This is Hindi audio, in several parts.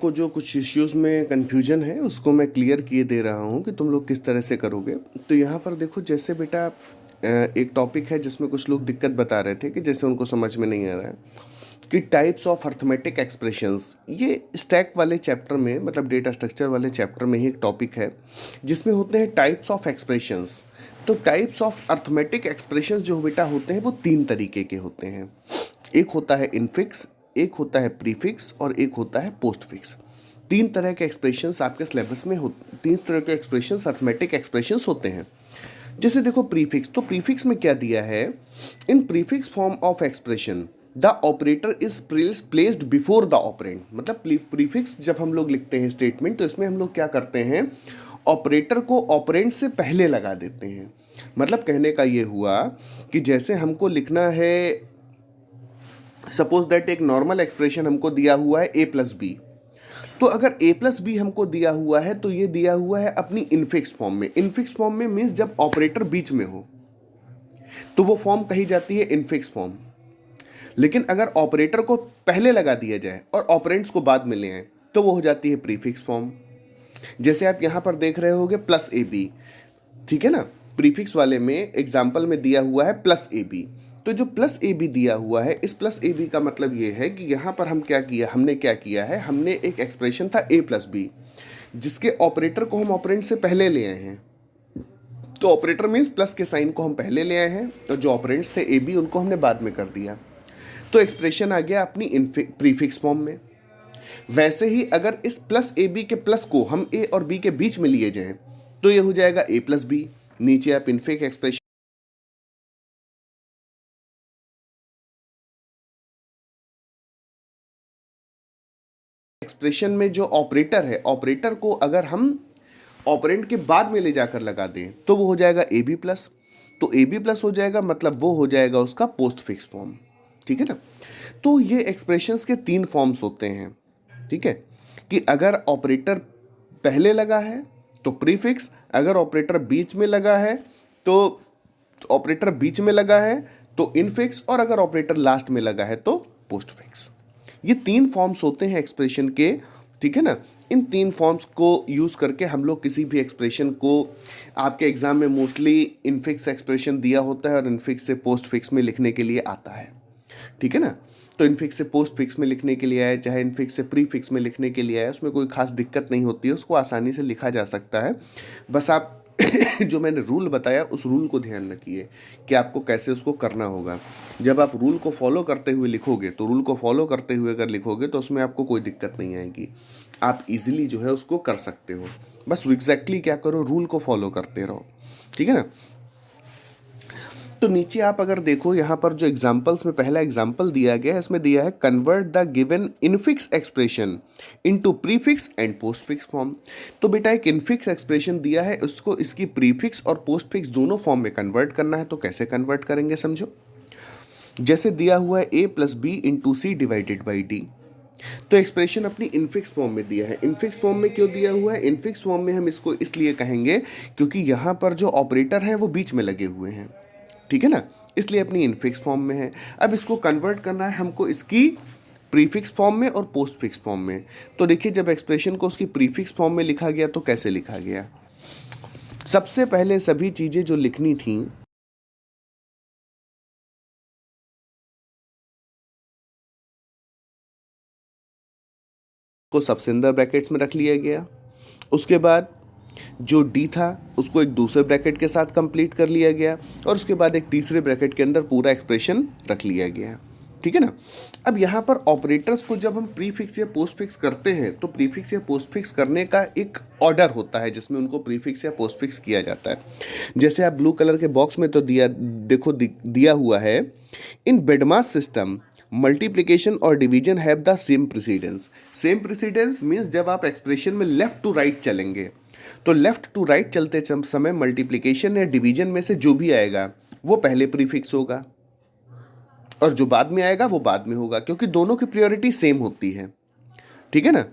को जो कुछ इश्यूज़ में कन्फ्यूजन है उसको मैं क्लियर किए दे रहा हूँ कि तुम लोग किस तरह से करोगे। तो यहाँ पर देखो, जैसे बेटा एक टॉपिक है जिसमें कुछ लोग दिक्कत बता रहे थे कि जैसे उनको समझ में नहीं आ रहा है कि टाइप्स ऑफ अर्थमेटिक एक्सप्रेशंस, ये स्टैक वाले चैप्टर में, मतलब डेटा स्ट्रक्चर वाले चैप्टर में ही एक टॉपिक है जिसमें होते हैं टाइप्स ऑफ एक्सप्रेशंस। तो टाइप्स ऑफ अर्थमेटिक एक्सप्रेशंस जो बेटा होते हैं वो 3 तरीके के होते हैं। एक होता है इनफिक्स, एक होता है प्रीफिक्स और एक होता है पोस्टफिक्स। 3 तरह के एक्सप्रेशंस आपके सिलेबस में 3 तरह के एक्सप्रेशंस, अर्थमेटिक एक्सप्रेशंस होते हैं। जैसे देखो प्रीफिक्स, तो प्रीफिक्स में क्या दिया है, in prefix form of expression the operator is placed before the operand. मतलब प्रीफिक्स जब हम लोग लिखते हैं स्टेटमेंट, तो इसमें हम लोग क्या करते हैं, ऑपरेटर को ऑपरेंड से पहले लगा देते हैं। मतलब कहने का ये हुआ कि जैसे हमको लिखना है, सपोज दैट एक नॉर्मल एक्सप्रेशन हमको दिया हुआ है a प्लस बी, तो अगर a प्लस बी हमको दिया हुआ है तो ये दिया हुआ है अपनी इनफिक्स फॉर्म में। इनफिक्स फॉर्म में मीन्स जब ऑपरेटर बीच में हो तो वो फॉर्म कही जाती है इनफिक्स फॉर्म। लेकिन अगर ऑपरेटर को पहले लगा दिया जाए और ऑपरेंड्स को बाद में ले आए तो वो हो जाती है प्रीफिक्स फॉर्म। जैसे आप यहां पर देख रहे होगे प्लस ए बी, ठीक है ना। प्रीफिक्स वाले में एग्जाम्पल में दिया हुआ है प्लस ए बी, तो जो प्लस ए बी दिया हुआ है, इस प्लस ए बी का मतलब ये है कि यहाँ पर हमने क्या किया है, हमने एक एक्सप्रेशन था ए प्लस बी जिसके ऑपरेटर को हम ऑपरेंड से पहले ले आए हैं। तो ऑपरेटर मीन्स प्लस के साइन को हम पहले ले आए हैं और जो ऑपरेंड्स थे ए बी उनको हमने बाद में कर दिया। तो एक्सप्रेशन आ गया अपनी प्रीफिक्स फॉर्म में। वैसे ही अगर इस प्लस ए बी के प्लस को हम ए और बी के बीच में लिए जाएं तो ये हो जाएगा ए प्लस बी। नीचे आप इनफिक्स एक्सप्रेशन में जो ऑपरेटर है, ऑपरेटर को अगर हम ऑपरेंड के बाद में ले जाकर लगा दें तो वो हो जाएगा ए बी प्लस। तो ए बी प्लस हो जाएगा, मतलब वो हो जाएगा उसका पोस्ट फिक्स फॉर्म, ठीक है ना। तो ये एक्सप्रेशंस के 3 फॉर्म्स होते हैं, ठीक है, कि अगर ऑपरेटर पहले लगा है तो प्रीफिक्स, अगर ऑपरेटर बीच में लगा है तो इनफिक्स, और अगर ऑपरेटर लास्ट में लगा है तो पोस्टफिक्स। ये 3 फॉर्म्स होते हैं एक्सप्रेशन के, ठीक है ना। इन 3 फॉर्म्स को यूज़ करके हम लोग किसी भी एक्सप्रेशन को, आपके एग्जाम में मोस्टली इनफिक्स एक्सप्रेशन दिया होता है और इनफिक्स से पोस्ट फिक्स में लिखने के लिए आता है, ठीक है ना। तो इनफिक्स से पोस्ट फिक्स में लिखने के लिए आए, चाहे इनफिक्स से प्री फिक्स में लिखने के लिए आए, उसमें कोई खास दिक्कत नहीं होती है, उसको आसानी से लिखा जा सकता है। बस आप जो मैंने रूल बताया उस रूल को ध्यान रखिए कि आपको कैसे उसको करना होगा। जब आप रूल को फॉलो करते हुए लिखोगे, तो रूल को फॉलो करते हुए अगर लिखोगे तो उसमें आपको कोई दिक्कत नहीं आएगी, आप इजीली जो है उसको कर सकते हो। बस एग्जैक्टली क्या करो, रूल को फॉलो करते रहो, ठीक है ना। तो नीचे आप अगर देखो, यहाँ पर जो एग्जाम्पल्स में पहला एग्जाम्पल दिया गया है, इसमें दिया है convert the given infix expression into prefix and postfix form. तो बेटा एक इनफिक्स एक्सप्रेशन दिया है, उसको इसकी प्रीफिक्स और पोस्टफिक्स दोनों फॉर्म में कन्वर्ट करना है। तो कैसे कन्वर्ट करेंगे समझो। जैसे दिया हुआ है a plus B into C divided by D, तो एक्सप्रेशन अपनी इनफिक्स फॉर्म में दिया है। इनफिक्स फॉर्म में क्यों दिया हुआ है, इनफिक्स फॉर्म में हम इसको इसलिए कहेंगे क्योंकि यहाँ पर जो ऑपरेटर हैं वो बीच में लगे हुए हैं, ठीक है ना, इसलिए अपनी इनफिक्स फॉर्म में है। अब इसको कन्वर्ट करना है हमको इसकी प्रीफिक्स फॉर्म में और पोस्ट फिक्स फॉर्म में। तो देखिए, जब एक्सप्रेशन को उसकी प्रीफिक्स फॉर्म में लिखा गया तो कैसे लिखा गया। सबसे पहले सभी चीज़ें जो लिखनी थी को सबसे अंदर ब्रैकेट्स में रख लिया गया। उसके बाद जो डी था उसको एक दूसरे ब्रैकेट के साथ कंप्लीट कर लिया गया और उसके बाद एक तीसरे ब्रैकेट के अंदर पूरा एक्सप्रेशन रख लिया गया, ठीक है ना। अब यहाँ पर ऑपरेटर्स को जब हम प्रीफिक्स या पोस्टफिक्स करते हैं तो प्रीफिक्स या पोस्टफिक्स करने का एक ऑर्डर होता है जिसमें उनको प्रीफिक्स या पोस्टफिक्स किया जाता है। जैसे आप ब्लू कलर के बॉक्स में तो दिया हुआ है, इन बेडमास सिस्टम मल्टीप्लिकेशन और division have the same precedence. Same precedence means जब आप एक्सप्रेशन में लेफ्ट टू राइट चलेंगे तो लेफ्ट टू राइट चलते समय मल्टीप्लिकेशन या डिवीजन में से जो भी आएगा वो पहले प्रीफिक्स होगा और जो बाद में आएगा वो बाद में होगा, क्योंकि दोनों की प्रायोरिटी सेम होती है, ठीक है ना।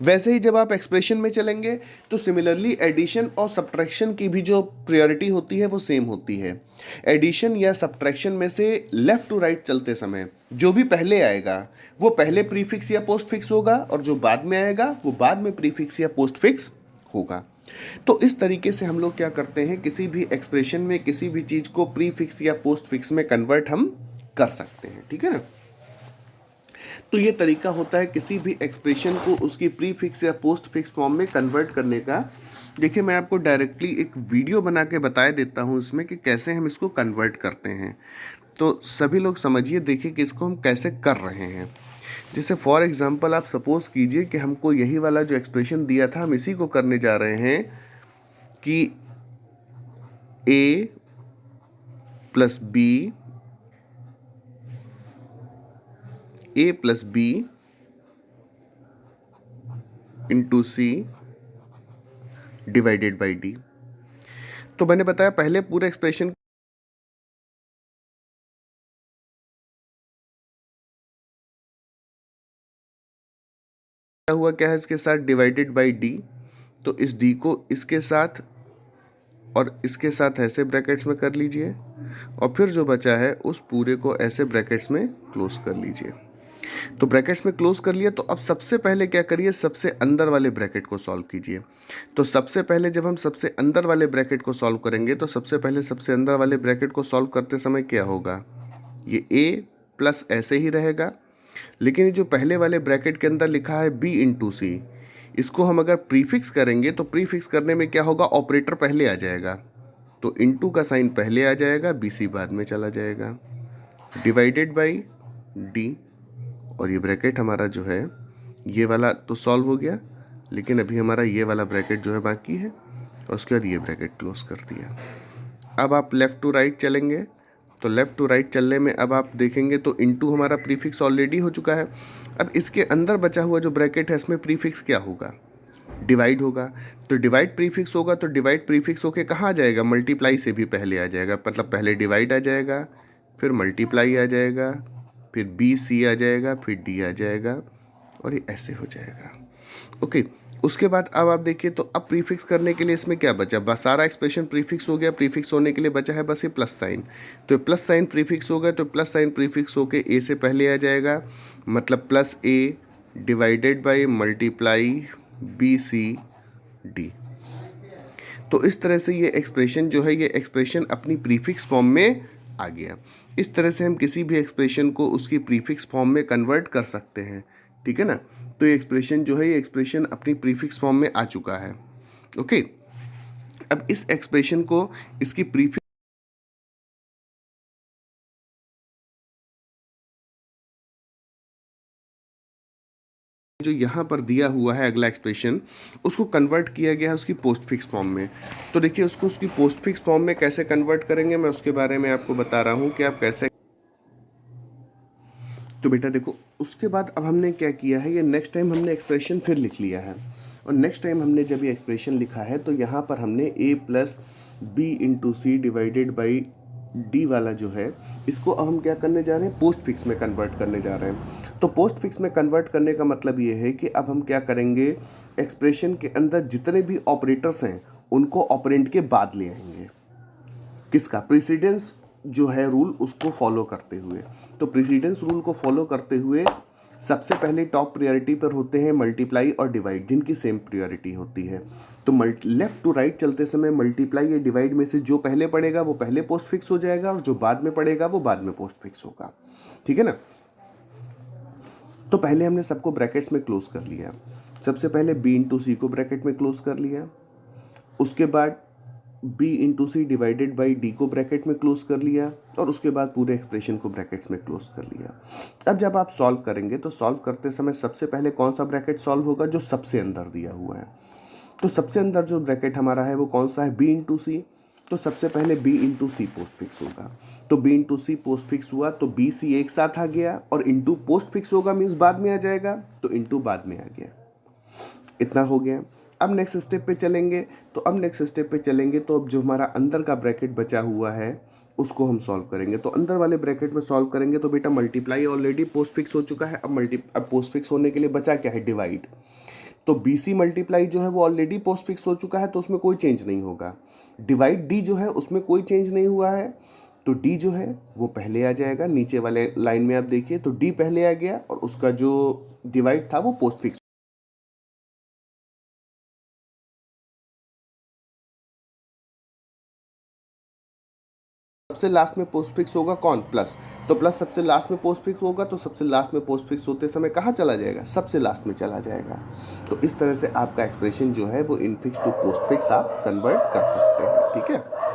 वैसे ही जब आप एक्सप्रेशन में चलेंगे तो सिमिलरली एडिशन और सब्ट्रैक्शन की भी जो प्रायोरिटी होती है वो सेम होती है। एडिशन या सब्ट्रैक्शन में से लेफ्ट टू राइट चलते समय जो भी पहले आएगा वो पहले प्रीफिक्स या पोस्ट फिक्स होगा, और जो बाद में आएगा वो बाद में प्रीफिक्स या पोस्ट फिक्स होगा। तो इस तरीके से हम लोग क्या करते हैं, किसी भी एक्सप्रेशन में किसी भी चीज़ को प्रीफिक्स या पोस्ट फिक्स में कन्वर्ट हम कर सकते हैं, ठीक है ना। तो ये तरीका होता है किसी भी एक्सप्रेशन को उसकी प्रीफिक्स या पोस्ट फिक्स फॉर्म में कन्वर्ट करने का। देखिए मैं आपको डायरेक्टली एक वीडियो बना के बता देता हूँ इसमें कि कैसे हम इसको कन्वर्ट करते हैं, तो सभी लोग समझिए, देखिए कि इसको हम कैसे कर रहे हैं। जैसे फॉर एग्जांपल आप सपोज कीजिए कि हमको यही वाला जो एक्सप्रेशन दिया था हम इसी को करने जा रहे हैं कि a plus B a plus B into C divided by D. तो मैंने बताया पहले पूरे एक्सप्रेशन हुआ क्या है, इसके साथ डिवाइडेड बाई डी, तो इस डी को इसके साथ और इसके साथ ऐसे ब्रैकेट्स में कर लीजिए, और फिर जो बचा है उस पूरे को ऐसे ब्रैकेट्स में क्लोज कर लीजिए। तो ब्रैकेट्स में क्लोज कर लिया, तो अब सबसे पहले क्या करिए, सबसे अंदर वाले ब्रैकेट को सॉल्व कीजिए। तो सबसे पहले जब हम सबसे अंदर वाले ब्रैकेट को सॉल्व करेंगे तो सबसे पहले सबसे अंदर वाले ब्रैकेट को सॉल्व करते समय क्या होगा, ये a प्लस ऐसे ही रहेगा, लेकिन ये जो पहले वाले ब्रैकेट के अंदर लिखा है b इंटू सी, इसको हम अगर प्रीफिक्स करेंगे तो प्रीफिक्स करने में क्या होगा, ऑपरेटर पहले आ जाएगा, तो इंटू का साइन पहले आ जाएगा, बी सी बाद में चला जाएगा, डिवाइडेड बाई डी, और ये ब्रैकेट हमारा जो है ये वाला तो सॉल्व हो गया, लेकिन अभी हमारा ये वाला ब्रैकेट जो है बाकी है, और उसके बाद ये ब्रैकेट क्लोज कर दिया। अब आप लेफ़्ट टू राइट चलेंगे, तो लेफ़्ट टू राइट चलने में अब आप देखेंगे तो इनटू हमारा प्रीफिक्स ऑलरेडी हो चुका है। अब इसके अंदर बचा हुआ जो ब्रैकेट है इसमें प्रीफिक्स क्या होगा, डिवाइड होगा, तो डिवाइड प्रीफिक्स होगा, तो डिवाइड प्रीफिक्स होके कहाँ आ जाएगा, मल्टीप्लाई से भी पहले आ जाएगा, मतलब पहले डिवाइड आ जाएगा, फिर मल्टीप्लाई आ जाएगा, फिर बी सी आ जाएगा, फिर डी आ जाएगा, और ये ऐसे हो जाएगा। ओके, उसके बाद अब आप देखिए तो अब प्रीफिक्स करने के लिए इसमें क्या बचा, बस सारा एक्सप्रेशन प्रीफिक्स हो गया, प्रीफिक्स होने के लिए बचा है बस ये प्लस साइन, तो प्लस साइन प्रीफिक्स हो गया, तो प्लस साइन प्रीफिक्स होके ए से पहले आ जाएगा, मतलब plus A divided by multiply B C D. तो इस तरह से ये एक्सप्रेशन जो है, ये एक्सप्रेशन अपनी प्रीफिक्स फॉर्म में आ गया। इस तरह से हम किसी भी एक्सप्रेशन को उसकी प्रीफिक्स फॉर्म में कन्वर्ट कर सकते हैं, ठीक है ना। तो ये एक्सप्रेशन जो है, ये एक्सप्रेशन अपनी प्रीफिक्स फॉर्म में आ चुका है। ओके, अब इस एक्सप्रेशन को इसकी प्रीफिक्स जो यहाँ पर दिया हुआ है अगला एक्सप्रेशन, उसको कन्वर्ट किया गया है उसकी पोस्ट फिक्स फॉर्म में। तो देखिए उसको उसकी पोस्ट फिक्स फॉर्म में कैसे कन्वर्ट करेंगे, मैं उसके बारे में आपको बता रहा हूँ कि आप कैसे। तो बेटा देखो, उसके बाद अब हमने क्या किया है, ये नेक्स्ट टाइम हमने एक्सप्रेशन फिर लिख लिया है, और नेक्स्ट टाइम हमने जब ये एक्सप्रेशन लिखा है तो यहाँ पर हमने a plus B into C divided by D वाला जो है, इसको अब हम क्या करने जा रहे हैं, पोस्ट फिक्स में कन्वर्ट करने जा रहे हैं। तो पोस्ट फिक्स में कन्वर्ट करने का मतलब ये है कि अब हम क्या करेंगे, एक्सप्रेशन के अंदर जितने भी ऑपरेटर्स हैं उनको ऑपरेंड के बाद ले आएंगे, किसका, प्रेसिडेंस जो है रूल उसको फॉलो करते हुए। तो प्रेसिडेंस रूल को फॉलो करते हुए सबसे पहले टॉप प्रायोरिटी पर होते हैं मल्टीप्लाई और डिवाइड, जिनकी सेम प्रायोरिटी होती है। तो लेफ्ट टू राइट चलते समय मल्टीप्लाई या डिवाइड में से जो पहले पड़ेगा वो पहले पोस्ट फिक्स हो जाएगा, और जो बाद में पड़ेगा वो बाद में पोस्ट फिक्स होगा, ठीक है ना। तो पहले हमने सबको ब्रैकेट्स में क्लोज कर लिया, सबसे पहले b इंटू सी को ब्रैकेट में क्लोज कर लिया, उसके बाद b into C divided by D को ब्रैकेट में क्लोज कर लिया, और उसके बाद पूरे एक्सप्रेशन को ब्रैकेट्स में क्लोज कर लिया। अब जब आप सॉल्व करेंगे तो सॉल्व करते समय सबसे पहले कौन सा ब्रैकेट सॉल्व होगा, जो सबसे अंदर दिया हुआ है। तो सबसे अंदर जो ब्रैकेट हमारा है वो कौन सा है, b इंटू सी, तो सबसे पहले b इंटू सी पोस्ट फिक्स होगा, तो b इंटू सी पोस्ट फिक्स हुआ, तो बी सी एक साथ आ गया, और इंटू पोस्ट फिक्स होगा मीन्स बाद में आ जाएगा, तो इंटू बाद में आ गया, इतना हो गया। अब नेक्स्ट स्टेप पे चलेंगे, तो अब नेक्स्ट स्टेप पे चलेंगे तो अब जो हमारा अंदर का ब्रैकेट बचा हुआ है उसको हम सॉल्व करेंगे। तो अंदर वाले ब्रैकेट में सॉल्व करेंगे तो बेटा मल्टीप्लाई ऑलरेडी पोस्ट फिक्स हो चुका है, अब पोस्ट फिक्स होने के लिए बचा क्या है, डिवाइड। तो BC मल्टीप्लाई जो है वो ऑलरेडी पोस्ट फिक्स हो चुका है, तो उसमें कोई चेंज नहीं होगा। डिवाइड D जो है उसमें कोई चेंज नहीं हुआ है, तो D जो है वो पहले आ जाएगा। नीचे वाले लाइन में आप देखिए तो D पहले आ गया और उसका जो डिवाइड था वो पोस्ट फिक्स। सबसे लास्ट में पोस्ट फिक्स होगा कौन? प्लस। तो प्लस सबसे लास्ट में पोस्ट फिक्स होगा, तो सबसे लास्ट में पोस्ट फिक्स होते समय कहाँ चला जाएगा? सबसे लास्ट में चला जाएगा। तो इस तरह से आपका एक्सप्रेशन जो है वो इनफिक्स टू पोस्ट फिक्स आप कन्वर्ट कर सकते हैं। ठीक है।